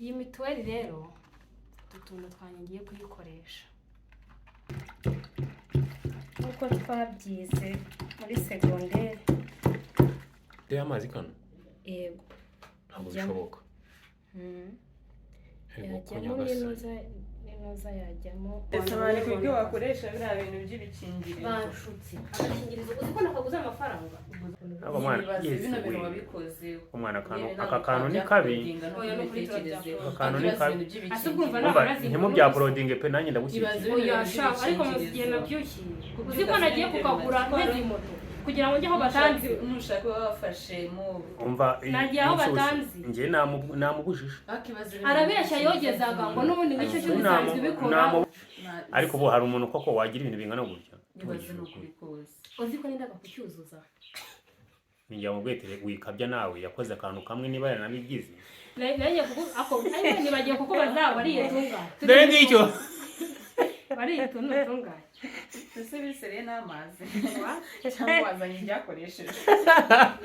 iyi mituweli rero utuntu twangiye kuyikoresha nkuko twabyize muri segonderi. Reba amazi kano Yego ntabwo bishoboka. yajyamo n'inoza yajyamo. Ese bari kwibyo wakoresha biriya bintu by'ibikingirizo banshutse agakingirizo uzi ko nakaguze amafaranga. Aba mwana bino bintu wabikoze umwana aka kantu ni kabi. Akantu ni kabi. Asubwumva n'abarazi nkemu bya uploading pe nanjye ndagushyikira. Oya shaka ariko muzigiye nabyukiye. Uzi ko nagiye kukagura nteze moto kugira ngo njye aho batanzi. Nushaka bafashe mu Umva nagiye aho batanzi. Ngiye namubujije. Arabeshya yogezaga ngo n'ubundi nicyo cyo bisanzwe bikora. Ariko bo hari umuntu koko wagira ibintu bingana gutya. Uzi ko nindaga kucyuzuza. Ninjya mu bwetere wikabya nawe yakoze akantu kamwe niba yaranabigize. Nanjye kuko ako ariko nibagiye kuko bazaba ari yetunga. Dore ngicyo. Bari tuntunga. Ese bisere n'amazi. Cyangwa wazanye ibyakoresheje.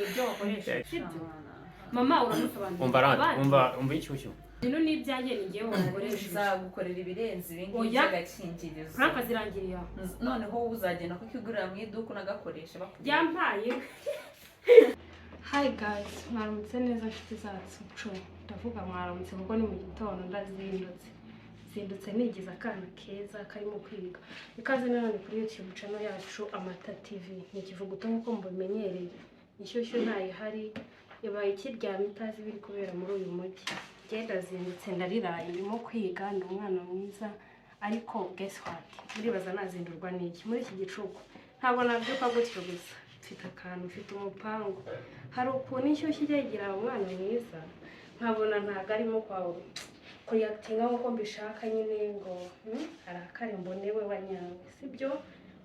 Ibyo wakoresheje. Mama uramusobanurira. Umva icyucyo. Bino ni ibyanjye ningiye wakoresha. Uzagukorera ibirenze ibingi by'agakingirizo. Franka zirangiriye. Noneho uzagenda kukigurira mu iduka unagakoresha bakubwira. Byampaye. Hi guys, mwaramutse neza nshuti zacu. Ndavuga mwaramutse kuko ni mu gitondo zindutse nigiza akana keza karimo kwiga. Ikaze nanone kuri YouTube channel yacu Amata TV. Ni kivuguto nkuko mubimenyereye. Inshyushyu ntayihari. Yabaye ikiryamye itazi biri kubera muri uyu mujyi. Genda zindutse ndariraye ndimo kwiga ndi umwana mwiza ariko guess what? Muribaza nazindurwa n'iki muri iki gicuku. Ntabwo nabyuka gutyo gusa. Mfite akantu mfite umupango. Hari ukuntu inshyushyu igira umwana mwiza nkabona ntago arimo kwawe kuyatinga nkuko mbishaka nyine ngo arakare mbonewe wanyawe sibyo.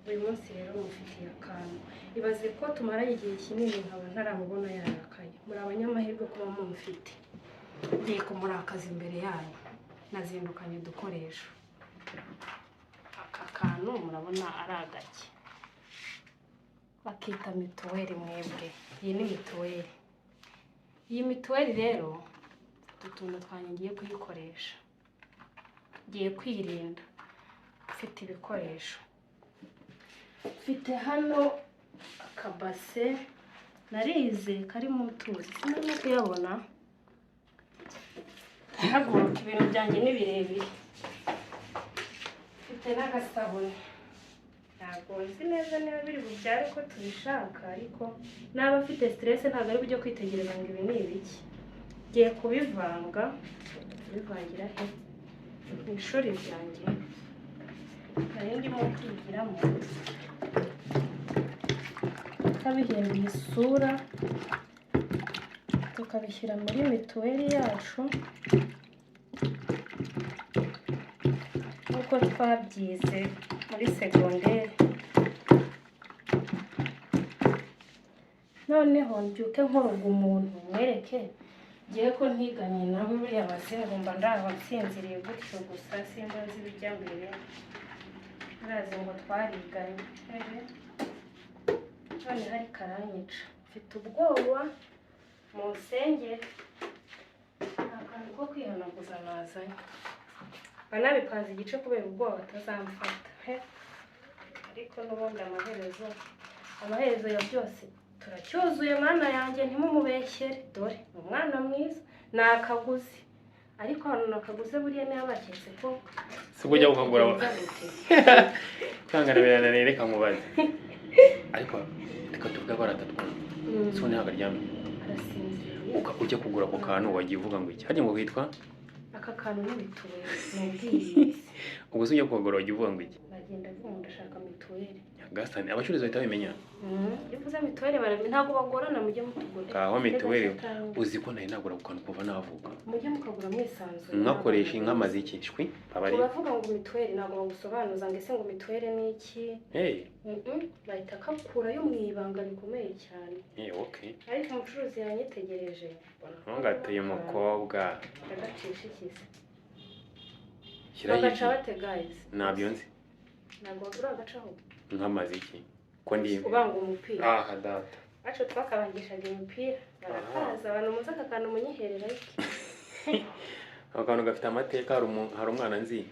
Uyu munsi rero mufitiye akantu. Ibaze ko tumaranye igihe kinini nkaba ntaramubona yarakaye. Muri abanyamahirwe kuba mumufite. Ngiye kumurakaza imbere yanyu. Nazindukanye dukoresha. Aka kantu murabona ari agake. Bakita mituweli mwebwe. Iyi ni mituweli. Iyi mituweli rero utuntu twangiye kuyikoresha. Ngiye kwirinda. Mfite ibikoresho. Mfite hano akabase narize karimo utuzi sinari kuyabona. Haguruka ibintu byanjye ni birebire. Mfite n'agasabune. Ntabwo nzi neza niba biri bubyare ko tubishaka ariko naba afite stress ntabwo ari byo kwitegereza ngo ibi ni ibiki. Ngiye kubivangira he mu ishuri ryanjye. Nari ndimo kwigiramo tukabihinduye isura tukabishyira muri mituweli yacu nkuko twabyize muri segonderi. Noneho mbyuke nkoroga umuntu mwereke ngiye ko ntiganye nawe buriya basenga mba ndaho nsinziriye gutyo gusa simbazi bijya mbere. Urazi ngo twariganye. None hari karanyica. Mfite ubwoba mu nsengero. Akantu ko kwihanaguza nazanye. Banabipanze igice kubera ubwoba batazamfata. Ariko n'ubundi amaherezo ya byose turacyuzuye mana yanjye ntimumubeshyere. Dore umwana mwiza nakaguze. Ariko hano nakaguze buriya niba baketse ko Sibujya ukagura. Kangana birananire reka nkubaze. Ariko reka tuvuge ko aratatwa. Sone hagaryamye. arasinziriye. Ujya kugura ako kantu wagiye uvuga ngo iki? Haje ngo witwa Aka kantu ni mituweli. Nubwiye. ubwo ujya kugura wagiye uvuga ngo iki? Bagenda vuga ndashaka mituweli. Gasani abacuruzi bahita bimenya. Ivuze mituweli barabye ntabwo bagorana mujye mutugura. Kaho mituweli uzi ko nayo nagura kukantu kuva navuga. Mujye mukagura mwisanzuye. Nkakoresha inkamazi iki shwi abari. Uravuga ngo mituweli ntabwo bagusobanuza ngo ese ngo mituweli ni iki? Bahita kakurayo mu ibanga rikomeye cyane. Okay. Ariko umucuruzi yanyitegereje. Ntugateye umukobwa. Ndagacisha ikisi. Shirayi. Bagacabate guys. Nabyo nzi. Ntabwo bagura agacaho. Nkamazi iki? Ko ndi ubanga umupira. Data. Acho twakabangishaga imipira. Barakaza abantu muza kakana munyiherera iki? ako kantu gafite amateka. Hari umwana nzi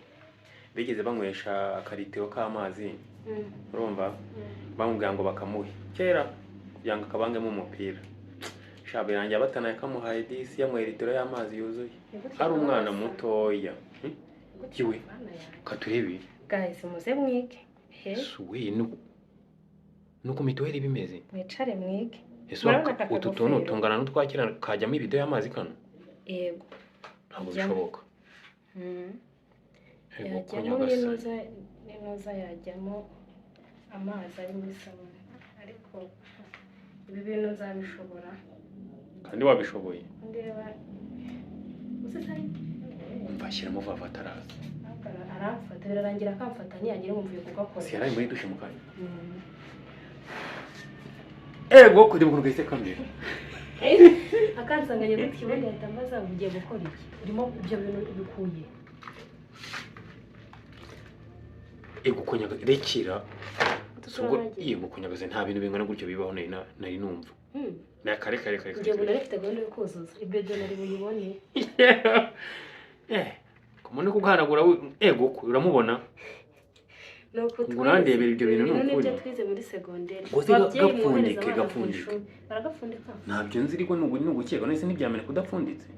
bigeze banywesha akaritiro k'amazi, urumva bamubwira ngo bakamuhe kera kugira ngo akabangemo umupira. Shaba yanjye abatanaye kamuhaye disi yanywera litiro y'amazi yuzuye. Hari umwana mutoya kiwe katurebe guys muze mwige suwe nuko mituweli bimeze mwicare mwige. Ese utu tuntu tungana n'utwakira kajyamo ibido y'amazi kano? Yego ntabwo bishoboka. yajyamo n'inoza yajyamo amazi ari muri sabune, ariko ibi bintu nzabishobora. Kandi wabishoboye? Ndeba usitari bashyiramo vava ataraza aramfata birarangira akamfata ntiyagira umvuye kugakora. Si yaraye muri dushe mu kanya. Ego kuri umuntu gahise kamera akansanganye gutibone yahita ambaza ugiye gukora iki, urimo ibyo bintu bikuye. Ego konyaga rekira sugo iyo gukunyagaze nta bintu bingana gutyo bibaho nari numva. Na kare ngiye ngo narifite gahunda yo kuzuza ibyo byo nari buyibone. Kumone kuganagura ego uramubona nuko urandebera ibyo bintu n'ukuri. Nibyo twize muri secondaire. Gapfundike baragapfundika. Ntabyo nzi ariko n'ugukeka nese ntibyamene kudapfunditse.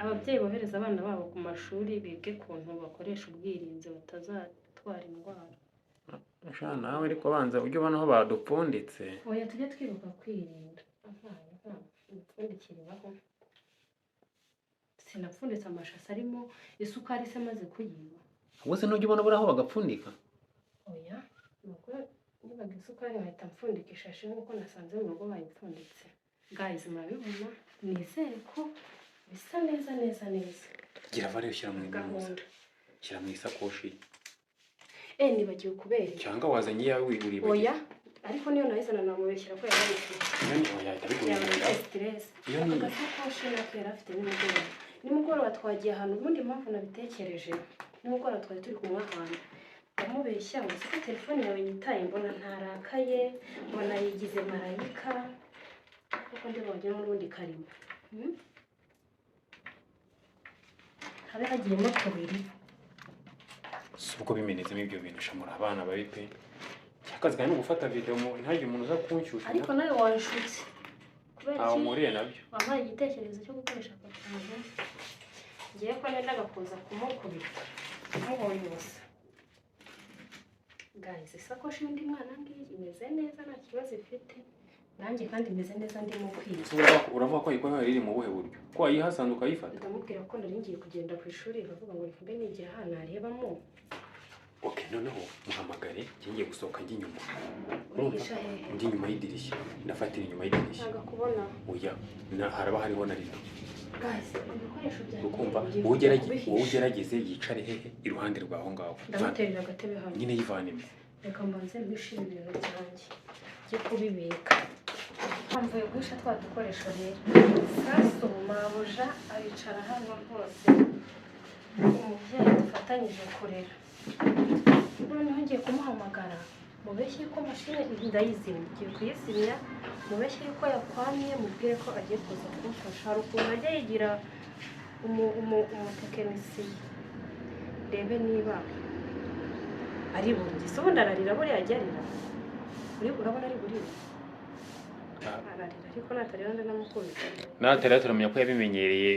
Ababyeyi bohereza abana babo ku mashuri bige kuntu bakoresha ubwirinzi batazatwara indwara. Ashana nawe ariko banza ujye ubona aho badupfunditse. Oya tujye twibuka kwirinda. Upfundikiribaho. Sinapfunditse amashasi arimo isukari se maze kuyiba. Wose nujye ubona buri aho bagapfundika. Oya nuko nibaga isukari bahita mpfundika ishashi nkuko nasanze mu rugo bayipfunditse. Guys murabibona nizere ko bisa neza. Gira vare ushyira mu gahunda. Shyira mu isakoshi. Nibagiwe kubera. Cyangwa wazanye yawe uribagiwe. Oya ariko niyo nahizana namubeshyira ko yabaye. Oya itabigurira. Stress. Iyo ni agasakoshi nakera afite nimugoroba twagiye ahantu ubundi mpamvu nabitekereje. Nimugoroba twari turi kumwe ahantu. Ndamubeshya ngo se telefone yawe nyitaye mbona ntarakaye, mbona yigize marayika. Kuko ndibonye mu rundi karimo. Habe hagiyemo kabiri. Suko bimenezemo ibyo bintu shamura abana babi pe. Cyakazi kandi gufata video ntaje umuntu uza kunshyushya. Ariko nawe wanshutse. Kubera iki? Muriye nabyo. Wampaye igitekerezo cyo gukoresha akakantu. Ngiye ko nendaga kuza kumukubita. Mubonye gusa. Guys, isakoshi y'undi mwana ngiyi imeze neza nta kibazo ifite. Nanjye kandi imeze neza ndimo kwiga. Uravuga ko ikora riri mu buhe buryo? Ko ayihasanze ukayifata? Ndamubwira ko nari ngiye kugenda ku ishuri bavuga ngo reka mbe nigiye hano arebamo. Okay, noneho muhamagare ngiye gusohoka njye inyuma. Ndi inyuma y'idirishya. Ndafatira inyuma y'idirishya. Ntaga kubona. Oya, haraba hariho na rido. Guys, ibikoresho byanjye. Ukumva ugerageze yicare hehe iruhande rwaho ngaho. Ndamuterera agatebe hano. Nyine yivanemo. Reka mbanze mbishire ibintu byanjye. Cyo kubibika. Mvuye guhisha twa dukoresho rero. Saso mabuja aricara hano hose. Umubyeyi dufatanyije kurera. Noneho ngiye kumuhamagara. Mubeshye ko mashine ndayizimya. Ngiye kuyizimya. Mubeshye ko yakwamye mubwire ko agiye kuza kumfasha. Hari ukuntu ajya yigira umutekinisiye. Rebe niba ari buri gihe ubundi ararira buriya ajyarira. Urabona ari buri ararira ariko natarira ndamukubita. Natarira turamenya ko yabimenyereye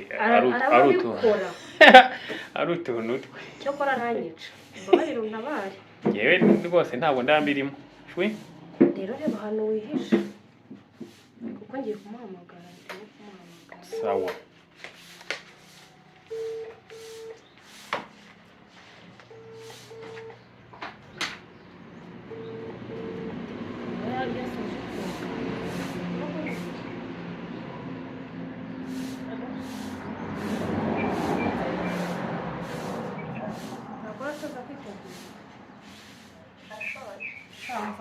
ari utuntu twe. Cyo kora ntanyica. Mbabarira untabare. Yewe rwose ntabwo ndambirimo. Shwe. Rero reba hano wihishe. Kuko ngiye kumuhamagara. Sawa.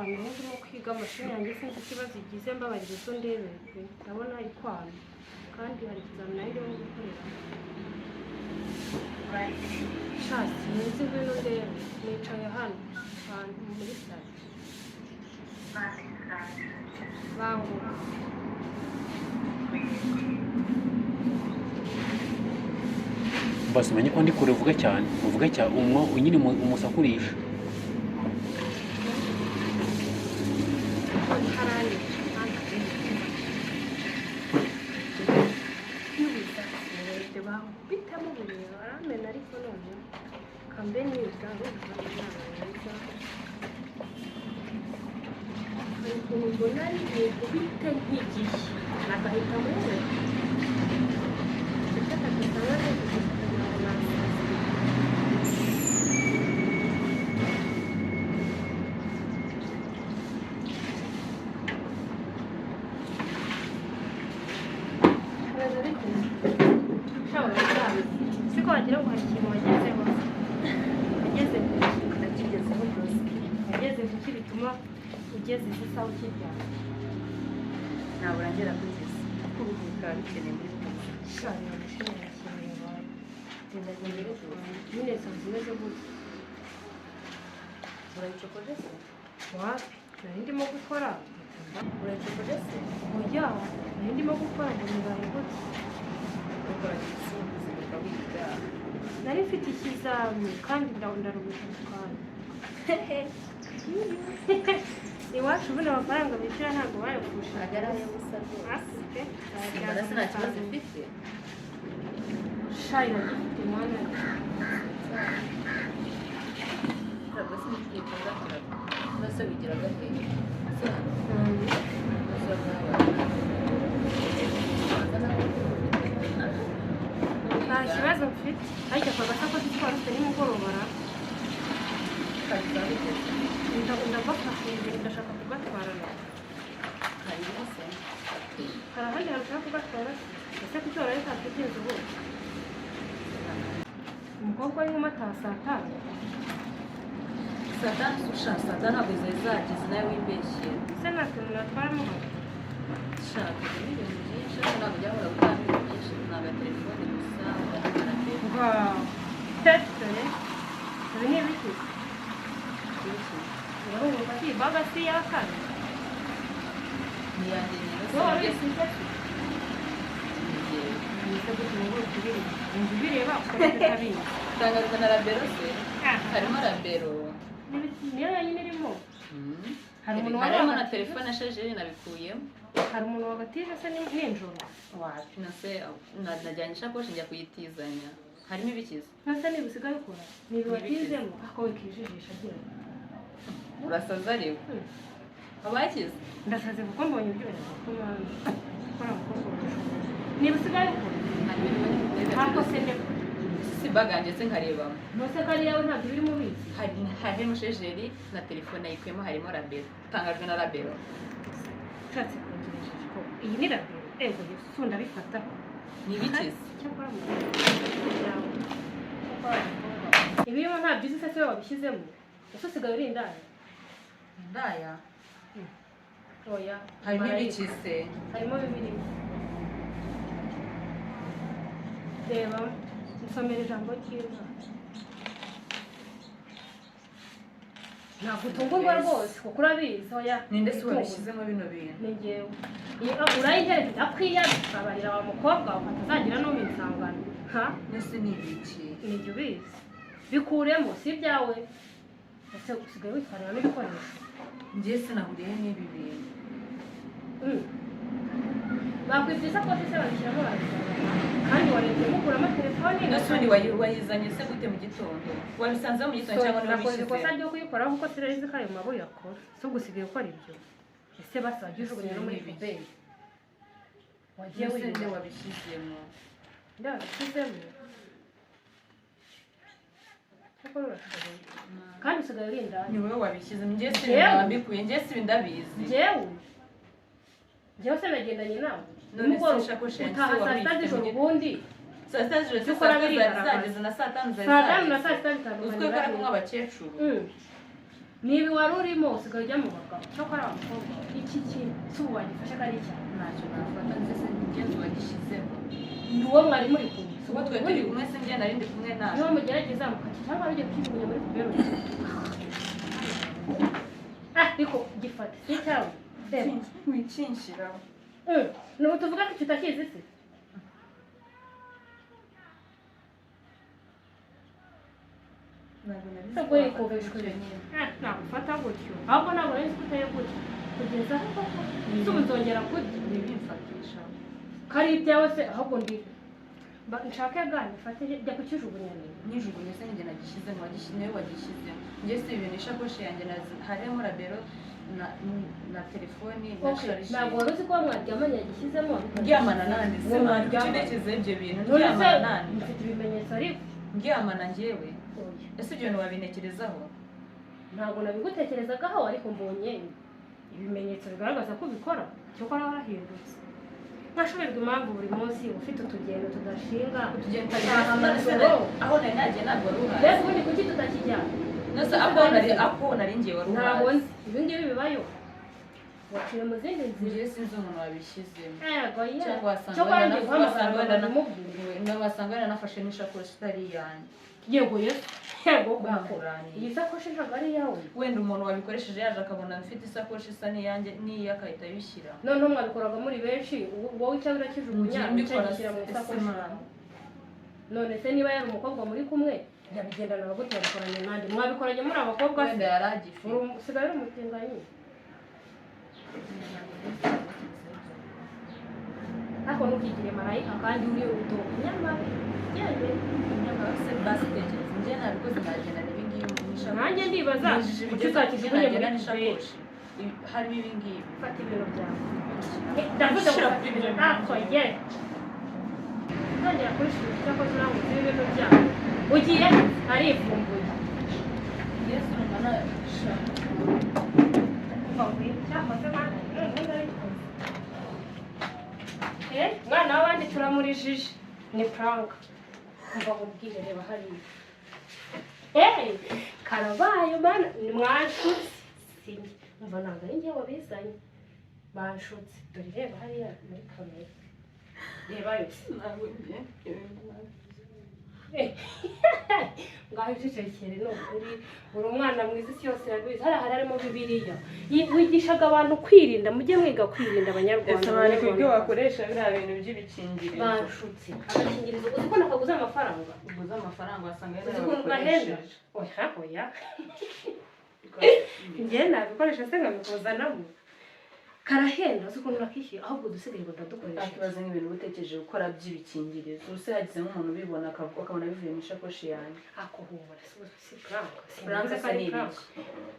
Ndimo kwiga amashuri yanjye sinzi ikibazo igize mbabarira so ndebe ndabona ikwana kandi hari ikizamini nari ndimo gukorera. Shasi nzi ibintu ndebe nicaye hano ahantu muri sale. Bangura. mbase umenye ko ndi kure uvuge cyane nyine umusakurisha. bitamo buriya aramena ariko none kambe niga ariko mbona ngiye kubita nk'igihe nagahita muri siko wagira ngo hari ikintu wagezeho wageze nakigezeho rwose wageze kuki bituma ugeze gusa ukiryama ntabwo urangera kugeza kuko ubu bikaba bikeneye muri kumwe shani yamushimira cyane wawe ndagenda rero nyine sanze meze gutya urayicokoje se wapi nari ndimo gukora urayicokoje se oya nari ndimo gukora ngo nibaye gutya ukora igisimbuzi ukawiga nari mfite ikizami kandi ndaruhuka mu kanya iwacu ubundi amafaranga bishyura ntabwo bayapfusha agaraye gusa asite rwose nta kibazo ufite shayi nagifite umwanya ntabwo se n'igihe kungakora nose wigira gahehe nta kibazo mfite ariko aka gasakoshi twari dufite nimugoroba ndashaka kugatwarana hari hose hari ahandi hantu ushaka kugatwara ese kuki waraye utatekereza ubu umukobwa w'inkumi ataha saa tanu saa tanu ntabwo zari zageze nawe wibeshye ese nta kintu natwaramo hano shaka ibintu byinshi ariko ntabwo byahora gutanga ibintu byinshi ntabwo telefone gusa wawu tesitore ibi ni ibiki urabona ko iyi baga si iya kane niyanjye wowe wabisize nise gutya ngo ubireba inzu ubireba ukoresha kabiri utangazwa na rabero se harimo rabero niyo yonyine irimo hari umuntu harimo na telefone ashajeri nabikuyemo hari umuntu wagatije se nijoro wapi nase najyanye ishakoshi njya kuyitizanya harimo ibikiza nase niba usigaye ukora niba watizemo ako wikijijisha agira urasaza rero abakize ndasaze kuko mbonye ibyorezo kuko mwana ukora amakosa ubushobozi niba usigaye ukora ntabwo se ndeko si baganje se nkarebamo ntose ko ari yawe ntabwo ibiri mu bizi harimo shejeri na telefone ayikuyemo harimo rabero utangajwe na rabero ushatse kongeresheje ko iyi ni rabero ego sunda bifata ni ibikiza cyakora mu yawe ibirimo nta byiza se we wabishyizemo ese usigaye uri indaya indaya oya harimo ibikize harimo bibiri reba nsomera ijambo ry'Imana ntabwo utungurwa rwose kuko urabizi oya ninde se wabishyizemo bino bintu ni njyewe urayitereka idakwiye ukabarira wa mukobwa ukatazagira n'umisangano ha nese ni ibiki nijye ubizi bikuremo si ibyawe ese usigaye witwarira n'ibikoresho njye sinahuriye n'ibi bintu bakwibye isakoshi se babishyiramo barabisanga kandi warebye mukuramo telefone n'usundi wayizanye se gute mu gitondo wabisanzeho mu gitondo cyangwa nakoze ikosa ryo kuyikoraho kuko sinarizi ko ayo mabuye akora si ubwo usigaye ukora ibyo ese basi wagiye ujugunya no muri puberi wagiye wirinda wabishyizemo ndabishyizemo kuko urashoboye kandi usigaye urinda ni wowe wabishyizemo njye sinabikuye njye si ndabizi njyewe se nagendanye nawe none se ishakoshi yanjye utaha saa sita z'ijoro ubundi saa sita z'ijoro se Dukora saa biri sita zageze na saa tanu zari saa tanu na saa sita bitandukanye uzwi ko ari kumwe abakecuru niba wari urimo usigaye ujya mu bagabo cyakora abakobwa iki kintu si ubu wagifashe ko ari icyaha ntacyo nafata ndetse n'ingenzi wagishyizemo ni uwo mwari muri kumwe ubwo twe turi kumwe se njye nari ndi kumwe nawe niba mugerageza mukaki cyangwa ujya kukijugunya muri puberi ariko gifate si icyawe wikinshiraho ni ubu tuvuga ko tutakizi se ntabwo yikubishwe nagufata gutyo ahubwo ntabwo nari nzi uteye gutyo kugeza aho uzongera kurya ntibimfatisha kari ibyawe se ahubwo ndi nshake gane fate jya kukijugunya nijugunye se njye nagishyizemo niwe wagishyizemo njye si ibintu ishakoshi yanjye harimo rabero na telefoni na sharijeri ntabwo wari uzi ko mwaryamanye yagishyizemo ndyamana nande se ntekereza ibyo bintu ndyamana nande mfite ibimenyetso ariko ndyamana njyewe ese ibyo bintu wabintekerezaho ntabwo nabigutekerezagaho ariko mbonye ibimenyetso bigaragaza ko ubikora cyo ko warahindutse ntashoberwa impamvu buri munsi ufite utugendo tudashinga utugendo aho nari nagiye ntabwo wari uhazi mbese ubundi kuki tutakijyana nasa ako nari ngiye wari uhazi ntabwo nzi ibi ngibi bibayo waciye mu zindi nzira njye sinzi umuntu wabishyizemo yego ye cyangwa wasanga yaranafashe n'ishakoshi itari iyanjye yego ye yego bakuraniye iyi sakoshi ntabwo ari iyawe wenda umuntu wabikoresheje yaje akabona mfite isakoshi isa n'iyanjye n'iyo akahita ayishyira noneho mwabikoraga muri benshi wowe icyo urakijugunya ukagishyira mu isakoshi none se niba yari umukobwa muri kumwe yabigendana gute yabikoranye nande mwabikoranye muri abakobwa wenda yaragifu usigaye uri umutinganyi ariko ntukigire marayika kandi uri urutoki nyamara yende nyamara se basitekereza njye nabikoze nagenda n'ibingibi nanjye ndibaza kuki uzakijugunye muri isakoshi harimo ibingibi fata ibintu byawe ndavuze ngo ntako ye uzongera kurishira cyakoze urangutse ibintu byawe ugiye arifumbuye yesu urumana mwana w'abandi turamurijije ni prank umva mubwire reba hariya karabaye mana mwashutse sinjye umva ntabwo ari njye wabizanye banshutse dore reba hariya muri kamera reba yose ntabwo njye ngaho icecekere ni ukuri uri umwana mwiza isi yose irabizi hariya harimo bibiliya wigishaga abantu kwirinda mujye mwiga kwirinda abanyarwanda ese ibyo wakoresha biriya bintu by'ibikingirizo banshutse agakingirizo uzi ko nakaguze amafaranga uguze amafaranga wasanga uzi ukuntu gahenda oya njyewe nabikoresha se nkabikuzanamo karahenda uzi ukuntu nakishyuye ahubwo dusigaye batadukoresha akibaza nk'ibintu utekereje gukora by'ibikingirizo use hagize nk'umuntu ubibona akabona bivuye mu isakoshi yanjye ako humura si prank prank se ni ibiki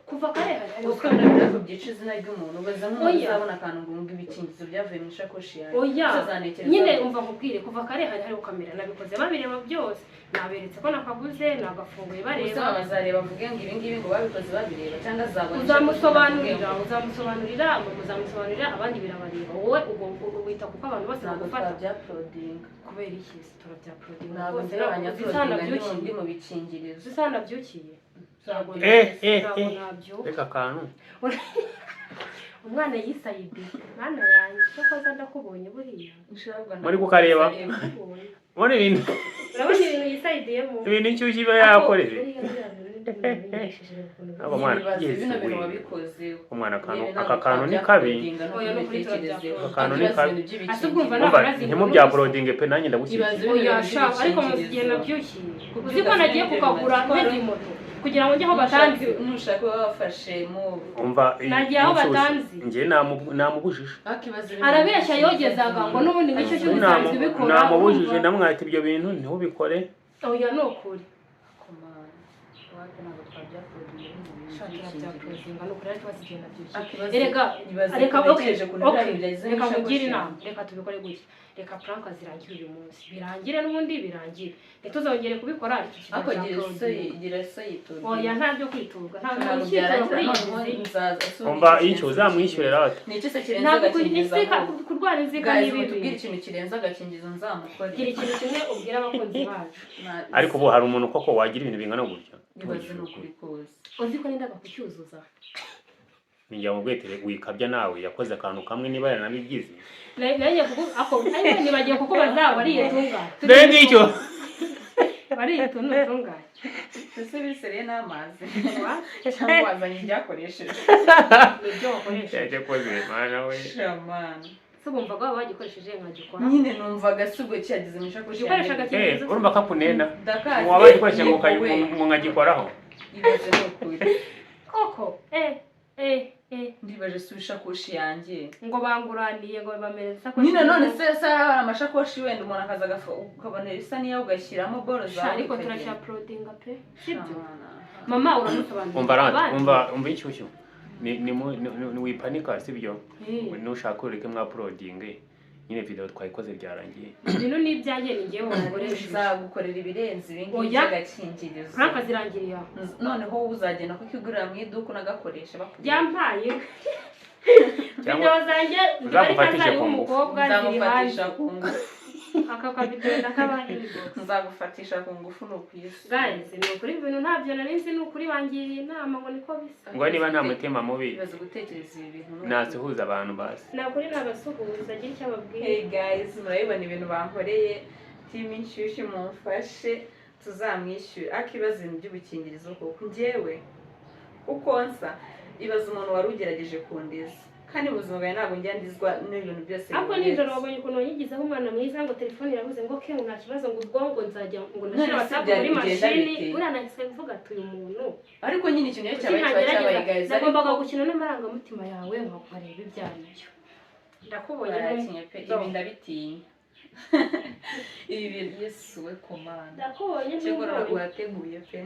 kuva kare hari ukabona birago byica izina ry'umuntu ubaza nk'umuntu uzabona akantu ngo ngo ibikingirizo byavuye mu isakoshi yanjye oya nyine umva nkubwire kuva kare hari kamera nabikoze babireba byose naberetse ko nakaguze nagafunguye bareba bazareba bavuge ngo ibi ngibi ngo babikoze babireba cyangwa zabona uzamusobanurira abandi birabareba wowe wita kuko abantu bose bagufata bya proding kubera iki turabya proding ntabwo nzira abanyaproding ndi mu bikingirizo zisana byukiye reka akantu umwana yisayidiye mwana yanjye cyo koza ndakubonye buriya muri kukareba muri ibintu urabona ibintu yisayidiyemo ibintu inshyushyu iba yakoreje ntabwo mwana umwana aka kantu ni kabi aka kantu ni kabi ntimubya porodinge pe nanjye ndagushyira ariko mu gihe nabyukiye uzi ko nagiye kukagura nteze moto kugira ngo njye aho batanzi nushaka bafashe mu umva nagiye aho batanzi njye namubujije arabeshya yogezaga ngo n'ubundi nicyo cyo bisanzwe bikora namubujije ndamwata ibyo bintu ntubikore oya ni ukuri reka nkugire inama reka tubikore gutya reka prank zirangire uyu munsi birangire n'ubundi birangire ntituzongere kubikora oya nta byo kwiturwa ntabwo umva icyo uzamwishyurira kurwara inziga tubwire ikintu kirenze agakingizo nzamukorera gira ikintu kimwe ubwira abakunzi bacu ariko ubu hari umuntu koko wagira ibintu bingana gutya nibaze n'ukuri kose uzi ko nendaga kucyuzuza ninjya mu bwetere wikabya nawe yakoze akantu kamwe niba yaranabigize nagiye kuko ako nibagiye kuko bazaba ariye tunga mbega icyo bariye tunganye ese bisereye n'amazi cyangwa wazanye ibyakoresheje ibyo wakoresheje yakoze mana we shamana se bumvaga baba bagikoresheje nkagikora nyine numvaga sibwo cyagize mu ishakoshi ukoresha agakingirizo urumva kakunena wabagikoresha ngo nkagikoraho ibaze ni ukuri koko ndibaje si ishakoshi yanjye ngo banguraniye ngo bamereze isakoshi nyine none se hari amashakoshi wenda umuntu akaza ukabonera isa niyo ugashyiramo boro zawe ariko turacyaplodinga pe sibyo mama uramusobanurira umva inshyushyu ni wipanika sibyo nushaka ureke mwa uploading nyine video twayikoze byarangiye ibintu n'ibyanjye ni ngewe wakoresha uzagukorera ibirenze ibingi by'agakingirizo franka zirangiriye noneho uzagenda kukigurira mu iduka unagakoresha bakubwira yampaye video zanjye uzagufatisha ku umukobwa ziri hanze ku ngufu aka video ndakabaye nzagufatisha ku ngufu no kwisi guys ni ukuri ibintu ntabyo narizi ni ukuri bangiriye inama ngo niko bisa ngo niba nta mutima mubi bibaza gutekereza ibi bintu nasuhuza abantu basi nakuri nabasuhuza agira icyo ababwira hey guys murabibona ibintu bankoreye team inshyushyu mumfashe tuzamwishyura akibaza ibintu by'ubukingirizo kuko njyewe uko nsa ibaza umuntu wari ugerageje kundiza kandi ubuzima bwawe ntabwo njya ndizwa n'ibintu byose ariko nijoro wabonye ukuntu yigizeho umwana mwiza ngo telefone iravuze ngo ke nta kibazo ngo ubwongo nzajya ngo nashyira WhatsApp muri mashini uriya nahise mvuga ati uyu muntu ariko nyine ikintu iyo cyabaye guys nagombaga gukina n'amarangamutima yawe nkareba ibyanyu ndakubonye ibi ndabitinya ibi bintu Yesu we komanda ndakubonye cyangwa urateguye pe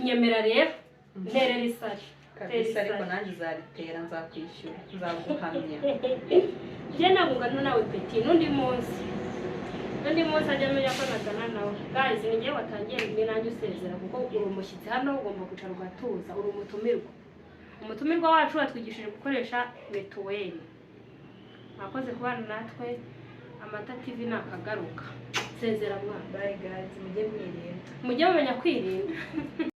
nyemera rero nterera isari kabisa ariko nanjye uzaritera nzakwishyura nzaguhamya njye nagungana nawe peti n'undi munsi ajya amenya ko nagana nawe guys ni njyewe watangiye ni nanjye usezera kuko uri umushyitsi hano ugomba kwicara ugatuza uri umutumirwa wacu watwigishije gukoresha mituweli mwakoze kubana natwe Amata TV nakagaruka sezera mwana bye guys mujye mumenya kwirinda